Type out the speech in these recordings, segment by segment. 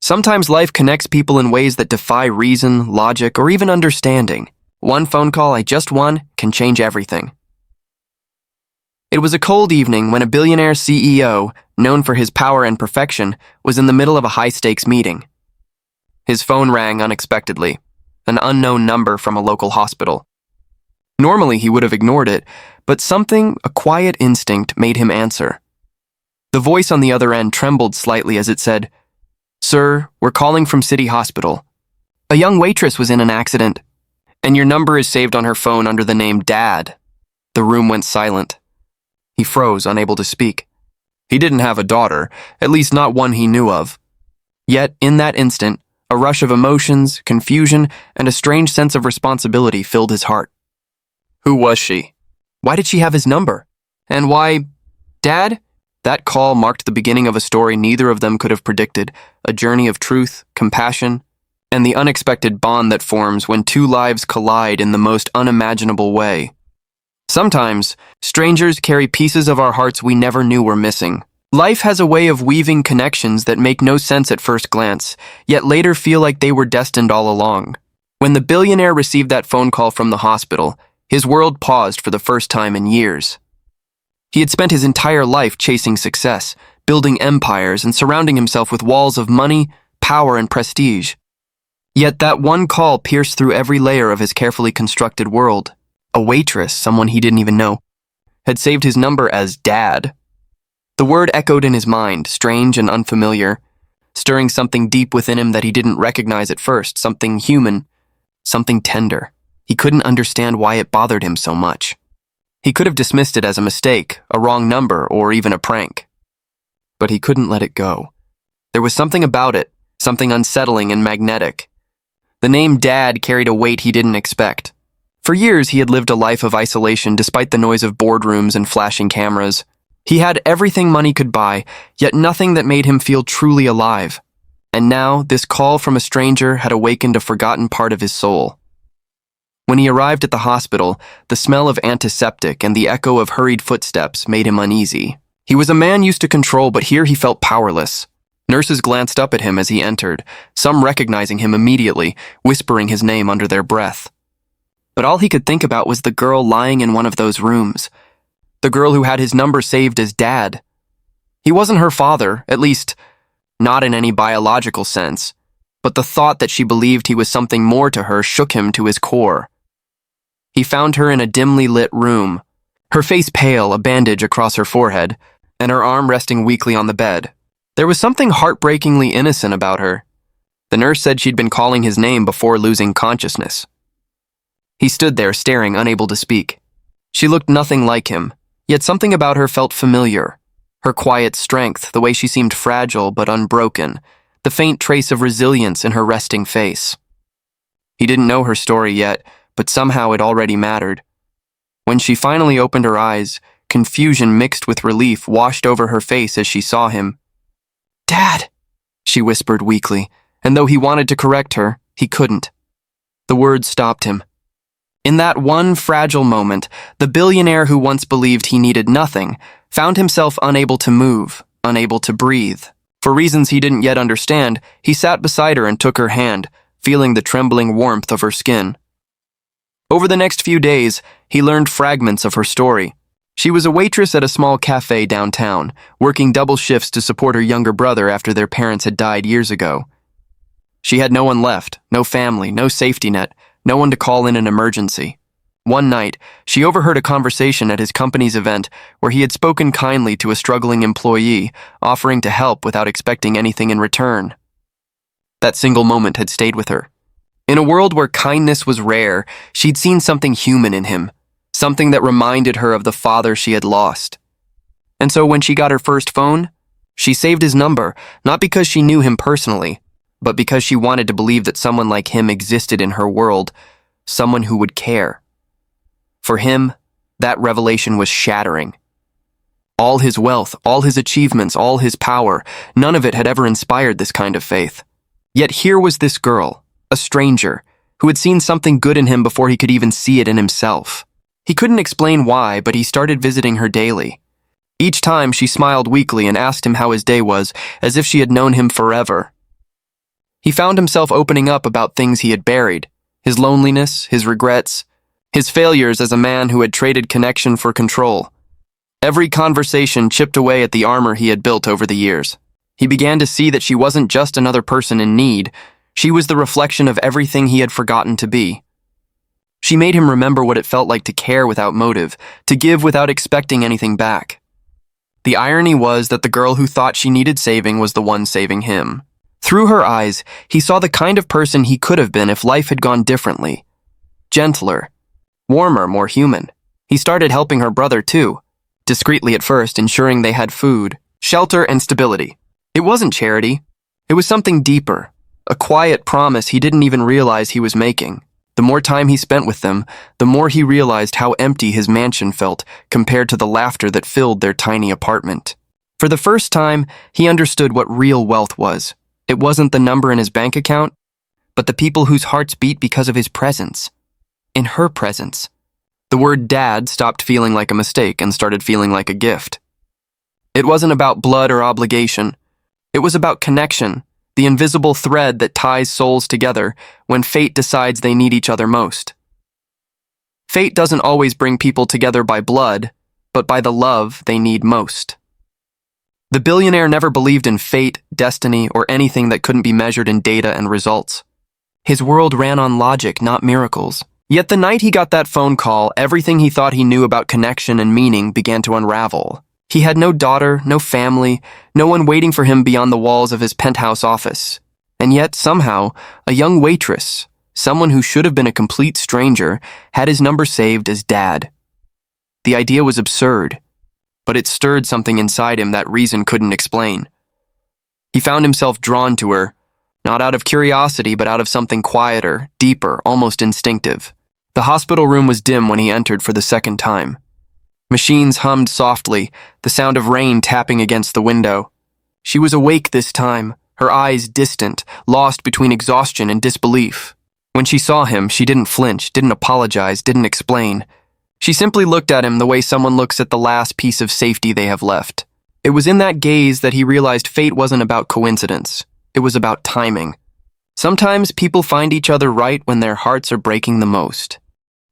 Sometimes life connects people in ways that defy reason, logic, or even understanding. One phone call I just won can change everything. It was a cold evening when a billionaire CEO, known for his power and perfection, was in the middle of a high-stakes meeting. His phone rang unexpectedly, an unknown number from a local hospital. Normally he would have ignored it, but a quiet instinct, made him answer. The voice on the other end trembled slightly as it said, "Sir, we're calling from City Hospital. A young waitress was in an accident, and your number is saved on her phone under the name Dad." The room went silent. He froze, unable to speak. He didn't have a daughter, at least not one he knew of. Yet, in that instant, a rush of emotions, confusion, and a strange sense of responsibility filled his heart. Who was she? Why did she have his number? And why, Dad? That call marked the beginning of a story neither of them could have predicted, a journey of truth, compassion, and the unexpected bond that forms when two lives collide in the most unimaginable way. Sometimes, strangers carry pieces of our hearts we never knew were missing. Life has a way of weaving connections that make no sense at first glance, yet later feel like they were destined all along. When the billionaire received that phone call from the hospital, his world paused for the first time in years. He had spent his entire life chasing success, building empires, and surrounding himself with walls of money, power, and prestige. Yet that one call pierced through every layer of his carefully constructed world. A waitress, someone he didn't even know, had saved his number as Dad. The word echoed in his mind, strange and unfamiliar, stirring something deep within him that he didn't recognize at first, something human, something tender. He couldn't understand why it bothered him so much. He could have dismissed it as a mistake, a wrong number, or even a prank. But he couldn't let it go. There was something about it, something unsettling and magnetic. The name Dad carried a weight he didn't expect. For years, he had lived a life of isolation despite the noise of boardrooms and flashing cameras. He had everything money could buy, yet nothing that made him feel truly alive. And now, this call from a stranger had awakened a forgotten part of his soul. When he arrived at the hospital, the smell of antiseptic and the echo of hurried footsteps made him uneasy. He was a man used to control, but here he felt powerless. Nurses glanced up at him as he entered, some recognizing him immediately, whispering his name under their breath. But all he could think about was the girl lying in one of those rooms. The girl who had his number saved as Dad. He wasn't her father, at least, not in any biological sense, but the thought that she believed he was something more to her shook him to his core. He found her in a dimly lit room, her face pale, a bandage across her forehead, and her arm resting weakly on the bed. There was something heartbreakingly innocent about her. The nurse said she'd been calling his name before losing consciousness. He stood there, staring, unable to speak. She looked nothing like him, yet something about her felt familiar. Her quiet strength, the way she seemed fragile but unbroken, the faint trace of resilience in her resting face. He didn't know her story yet, but somehow it already mattered. When she finally opened her eyes, confusion mixed with relief washed over her face as she saw him. "Dad," she whispered weakly, and though he wanted to correct her, he couldn't. The words stopped him. In that one fragile moment, the billionaire who once believed he needed nothing found himself unable to move, unable to breathe. For reasons he didn't yet understand, he sat beside her and took her hand, feeling the trembling warmth of her skin. Over the next few days, he learned fragments of her story. She was a waitress at a small cafe downtown, working double shifts to support her younger brother after their parents had died years ago. She had no one left, no family, no safety net, no one to call in an emergency. One night, she overheard a conversation at his company's event where he had spoken kindly to a struggling employee, offering to help without expecting anything in return. That single moment had stayed with her. In a world where kindness was rare, she'd seen something human in him, something that reminded her of the father she had lost. And so when she got her first phone, she saved his number, not because she knew him personally, but because she wanted to believe that someone like him existed in her world, someone who would care. For him, that revelation was shattering. All his wealth, all his achievements, all his power, none of it had ever inspired this kind of faith. Yet here was this girl, a stranger, who had seen something good in him before he could even see it in himself. He couldn't explain why, but he started visiting her daily. Each time she smiled weakly and asked him how his day was, as if she had known him forever. He found himself opening up about things he had buried, his loneliness, his regrets, his failures as a man who had traded connection for control. Every conversation chipped away at the armor he had built over the years. He began to see that she wasn't just another person in need, she was the reflection of everything he had forgotten to be. She made him remember what it felt like to care without motive, to give without expecting anything back. The irony was that the girl who thought she needed saving was the one saving him. Through her eyes, he saw the kind of person he could have been if life had gone differently. Gentler, warmer, more human. He started helping her brother too, discreetly at first, ensuring they had food, shelter, and stability. It wasn't charity. It was something deeper, a quiet promise he didn't even realize he was making. The more time he spent with them, the more he realized how empty his mansion felt compared to the laughter that filled their tiny apartment. For the first time, he understood what real wealth was. It wasn't the number in his bank account, but the people whose hearts beat because of his presence. In her presence. The word dad stopped feeling like a mistake and started feeling like a gift. It wasn't about blood or obligation. It was about connection, the invisible thread that ties souls together when fate decides they need each other most. Fate doesn't always bring people together by blood, but by the love they need most. The billionaire never believed in fate, destiny, or anything that couldn't be measured in data and results. His world ran on logic, not miracles. Yet the night he got that phone call, everything he thought he knew about connection and meaning began to unravel. He had no daughter, no family, no one waiting for him beyond the walls of his penthouse office. And yet, somehow, a young waitress, someone who should have been a complete stranger, had his number saved as Dad. The idea was absurd, but it stirred something inside him that reason couldn't explain. He found himself drawn to her, not out of curiosity, but out of something quieter, deeper, almost instinctive. The hospital room was dim when he entered for the second time. Machines hummed softly, the sound of rain tapping against the window. She was awake this time, her eyes distant, lost between exhaustion and disbelief. When she saw him, she didn't flinch, didn't apologize, didn't explain. She simply looked at him the way someone looks at the last piece of safety they have left. It was in that gaze that he realized fate wasn't about coincidence. It was about timing. Sometimes people find each other right when their hearts are breaking the most.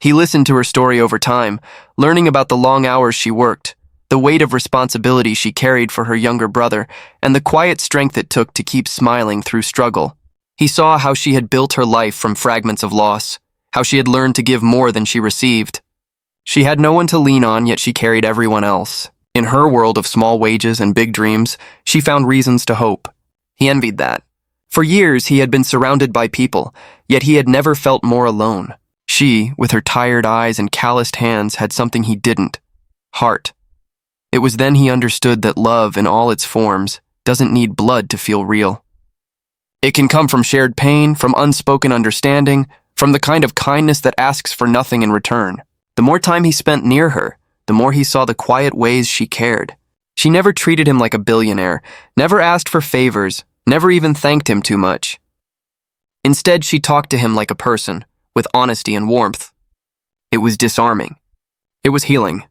He listened to her story over time, learning about the long hours she worked, the weight of responsibility she carried for her younger brother, and the quiet strength it took to keep smiling through struggle. He saw how she had built her life from fragments of loss, how she had learned to give more than she received. She had no one to lean on, yet she carried everyone else. In her world of small wages and big dreams, she found reasons to hope. He envied that. For years, he had been surrounded by people, yet he had never felt more alone. She, with her tired eyes and calloused hands, had something he didn't: heart. It was then he understood that love, in all its forms, doesn't need blood to feel real. It can come from shared pain, from unspoken understanding, from the kind of kindness that asks for nothing in return. The more time he spent near her, the more he saw the quiet ways she cared. She never treated him like a billionaire, never asked for favors, never even thanked him too much. Instead, she talked to him like a person, with honesty and warmth. It was disarming. It was healing.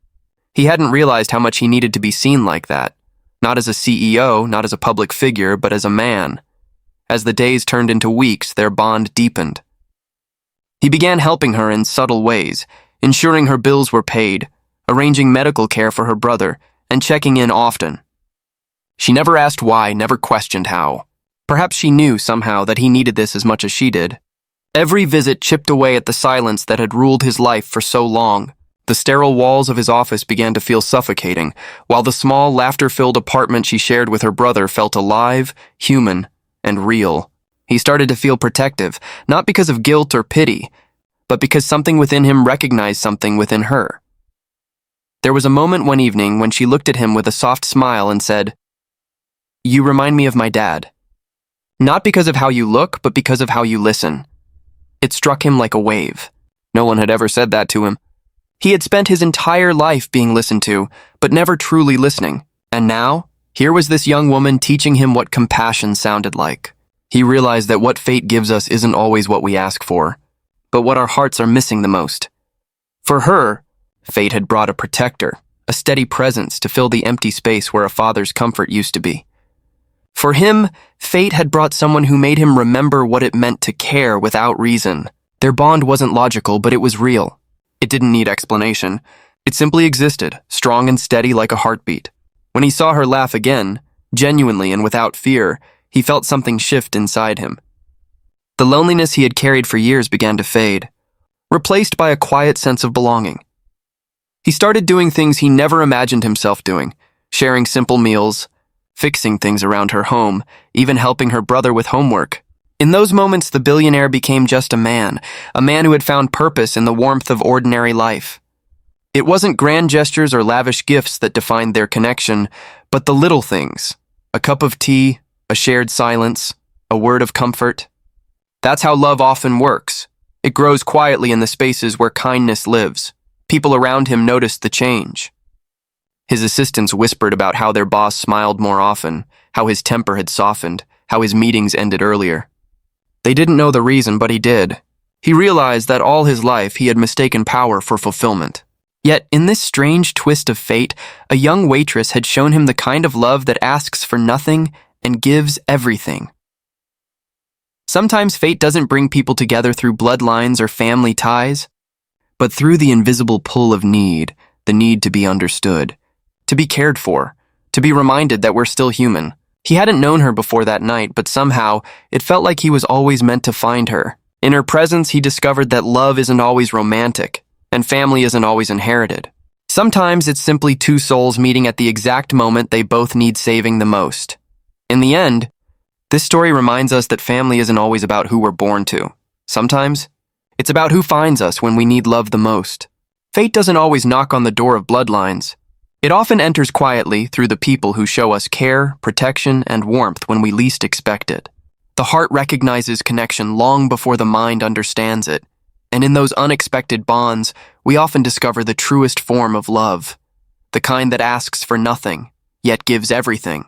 He hadn't realized how much he needed to be seen like that, not as a CEO, not as a public figure, but as a man. As the days turned into weeks, their bond deepened. He began helping her in subtle ways, ensuring her bills were paid, arranging medical care for her brother, and checking in often. She never asked why, never questioned how. Perhaps she knew somehow that he needed this as much as she did. Every visit chipped away at the silence that had ruled his life for so long. The sterile walls of his office began to feel suffocating, while the small, laughter-filled apartment she shared with her brother felt alive, human, and real. He started to feel protective, not because of guilt or pity, but because something within him recognized something within her. There was a moment one evening when she looked at him with a soft smile and said, "You remind me of my dad. Not because of how you look, but because of how you listen." It struck him like a wave. No one had ever said that to him. He had spent his entire life being listened to, but never truly listening. And now, here was this young woman teaching him what compassion sounded like. He realized that what fate gives us isn't always what we ask for, but what our hearts are missing the most. For her, fate had brought a protector, a steady presence to fill the empty space where a father's comfort used to be. For him, fate had brought someone who made him remember what it meant to care without reason. Their bond wasn't logical, but it was real. It didn't need explanation. It simply existed, strong and steady like a heartbeat. When he saw her laugh again, genuinely and without fear, he felt something shift inside him. The loneliness he had carried for years began to fade, replaced by a quiet sense of belonging. He started doing things he never imagined himself doing, sharing simple meals, fixing things around her home, even helping her brother with homework. In those moments, the billionaire became just a man who had found purpose in the warmth of ordinary life. It wasn't grand gestures or lavish gifts that defined their connection, but the little things: a cup of tea, a shared silence, a word of comfort. That's how love often works. It grows quietly in the spaces where kindness lives. People around him noticed the change. His assistants whispered about how their boss smiled more often, how his temper had softened, how his meetings ended earlier. They didn't know the reason, but he did. He realized that all his life he had mistaken power for fulfillment. Yet, in this strange twist of fate, a young waitress had shown him the kind of love that asks for nothing and gives everything. Sometimes fate doesn't bring people together through bloodlines or family ties, but through the invisible pull of need, the need to be understood, to be cared for, to be reminded that we're still human. He hadn't known her before that night, but somehow it felt like he was always meant to find her. In her presence, he discovered that love isn't always romantic, and family isn't always inherited. Sometimes it's simply two souls meeting at the exact moment they both need saving the most. In the end, this story reminds us that family isn't always about who we're born to. Sometimes, it's about who finds us when we need love the most. Fate doesn't always knock on the door of bloodlines. It often enters quietly through the people who show us care, protection, and warmth when we least expect it. The heart recognizes connection long before the mind understands it, and in those unexpected bonds, we often discover the truest form of love, the kind that asks for nothing, yet gives everything.